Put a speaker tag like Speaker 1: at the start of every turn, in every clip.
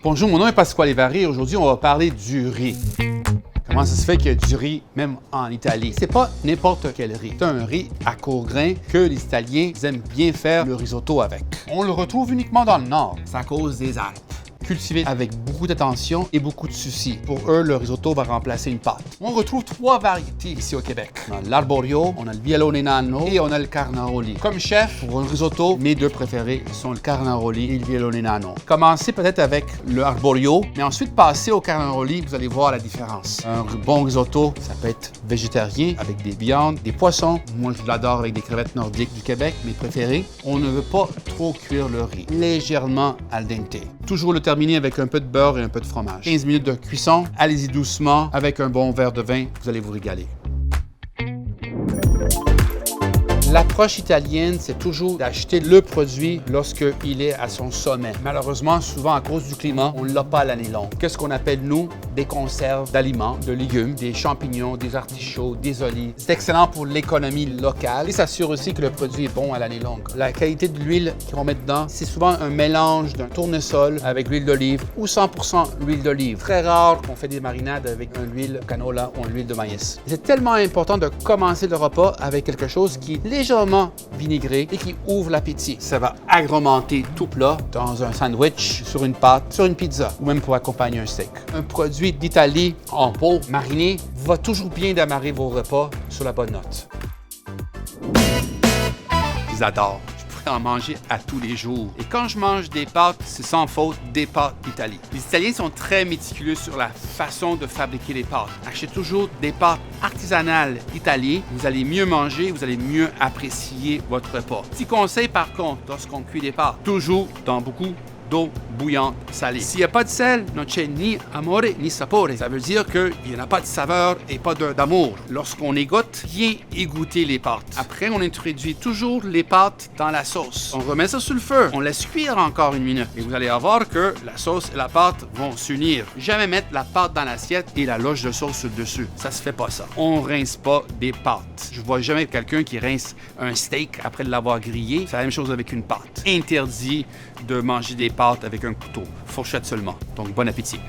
Speaker 1: Bonjour, mon nom est Pasquale Varri et aujourd'hui, on va parler du riz. Comment ça se fait qu'il y a du riz même en Italie? C'est pas n'importe quel riz. C'est un riz à court grain que les Italiens aiment bien faire le risotto avec. On le retrouve uniquement dans le nord. C'est à cause des Alpes. Cultivé avec beaucoup d'attention et beaucoup de soucis. Pour eux, le risotto va remplacer une pâte. On retrouve 3 variétés ici au Québec. On a l'arborio, on a le biellone nano et on a le carnaroli. Comme chef, pour un risotto, mes 2 préférés sont le carnaroli et le biellone nano. Commencez peut-être avec le arborio, mais ensuite passez au carnaroli, vous allez voir la différence. Un bon risotto, ça peut être végétarien avec des viandes, des poissons. Moi, je l'adore avec des crevettes nordiques du Québec, mes préférés. On ne veut pas trop cuire le riz, légèrement al dente. Toujours le terminer avec un peu de beurre et un peu de fromage. 15 minutes de cuisson, allez-y doucement, avec un bon verre de vin, vous allez vous régaler. L'approche italienne, c'est toujours d'acheter le produit lorsqu'il est à son sommet. Malheureusement, souvent à cause du climat, on ne l'a pas à l'année longue. Qu'est-ce qu'on appelle, nous, des conserves d'aliments, de légumes, des champignons, des artichauts, des olives. C'est excellent pour l'économie locale et s'assure aussi que le produit est bon à l'année longue. La qualité de l'huile qu'on met dedans, c'est souvent un mélange d'un tournesol avec l'huile d'olive ou 100% l'huile d'olive. Très rare qu'on fait des marinades avec une huile canola ou une huile de maïs. C'est tellement important de commencer le repas avec quelque chose qui est légèrement vinaigré et qui ouvre l'appétit. Ça va agrémenter tout plat dans un sandwich, sur une pâte, sur une pizza ou même pour accompagner un steak. Un produit d'Italie en pot mariné va toujours bien d'amarrer vos repas sur la bonne note. J'adore. En manger à tous les jours. Et quand je mange des pâtes, c'est sans faute des pâtes d'Italie. Les Italiens sont très méticuleux sur la façon de fabriquer les pâtes. Achetez toujours des pâtes artisanales italiennes. Vous allez mieux manger, vous allez mieux apprécier votre repas. Petit conseil par contre, lorsqu'on cuit des pâtes, toujours dans beaucoup d'eau bouillante salée. S'il n'y a pas de sel, non c'è ni amore ni sapore. Ça veut dire qu'il n'y en a pas de saveur et pas d'amour. Lorsqu'on égoutte, bien égoutter les pâtes. Après, on introduit toujours les pâtes dans la sauce. On remet ça sur le feu. On laisse cuire encore 1 minute. Et vous allez voir que la sauce et la pâte vont s'unir. Jamais mettre la pâte dans l'assiette et la loge de sauce sur le dessus. Ça se fait pas ça. On rince pas des pâtes. Je vois jamais quelqu'un qui rince un steak après l'avoir grillé. C'est la même chose avec une pâte. Interdit de manger des pâtes avec un couteau. Fourchette seulement. Donc, bon appétit.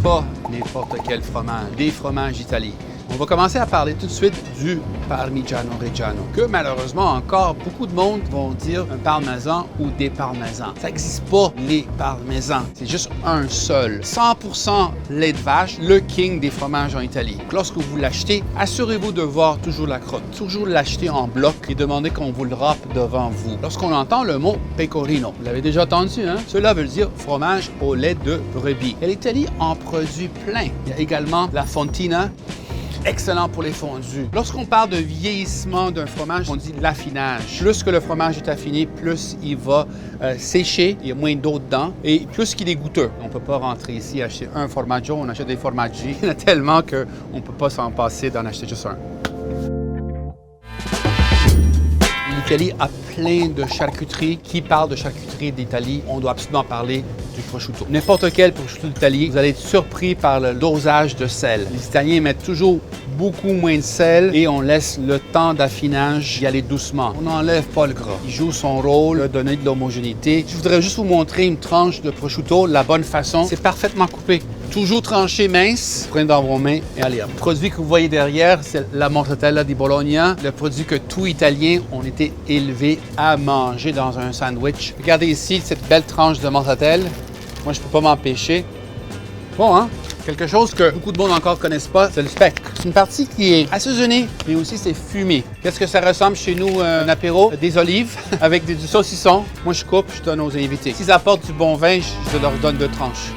Speaker 1: Pas n'importe quel fromage. Des fromages italiens. On va commencer à parler tout de suite du Parmigiano Reggiano, que malheureusement encore beaucoup de monde vont dire un parmesan ou des parmesans. Ça n'existe pas les parmesans, c'est juste un seul. 100% lait de vache, le king des fromages en Italie. Lorsque vous l'achetez, assurez-vous de voir toujours la crotte. Toujours l'acheter en bloc et demandez qu'on vous le râpe devant vous. Lorsqu'on entend le mot pecorino, vous l'avez déjà entendu, hein? Cela veut dire fromage au lait de brebis. Et l'Italie en produit plein. Il y a également la fontina. Excellent pour les fondus. Lorsqu'on parle de vieillissement d'un fromage, on dit l'affinage. Plus que le fromage est affiné, plus il va sécher, il y a moins d'eau dedans et plus qu'il est goûteux. On ne peut pas rentrer ici et acheter un formaggio, on achète des formaggi. Il y en a tellement qu'on ne peut pas s'en passer d'en acheter juste un. L'Italie a plein de charcuteries. Qui parle de charcuterie d'Italie, on doit absolument parler du prosciutto. N'importe quel prosciutto d'Italie, vous allez être surpris par le dosage de sel. Les Italiens mettent toujours beaucoup moins de sel et on laisse le temps d'affinage y aller doucement. On n'enlève pas le gras. Il joue son rôle de donner de l'homogénéité. Je voudrais juste vous montrer une tranche de prosciutto, la bonne façon. C'est parfaitement coupé. Toujours tranché mince. Prenez dans vos mains et allez. Le produit que vous voyez derrière, c'est la mortadella di Bologna, le produit que tous Italiens ont été élevés à manger dans un sandwich. Regardez ici cette belle tranche de mortadella. Moi, je ne peux pas m'empêcher. Bon, hein? Quelque chose que beaucoup de monde encore ne connaissent pas, c'est le speck. C'est une partie qui est assaisonnée, mais aussi c'est fumé. Qu'est-ce que ça ressemble chez nous, un apéro? Des olives avec du saucisson. Moi, je coupe, je donne aux invités. S'ils apportent du bon vin, je leur donne 2 tranches.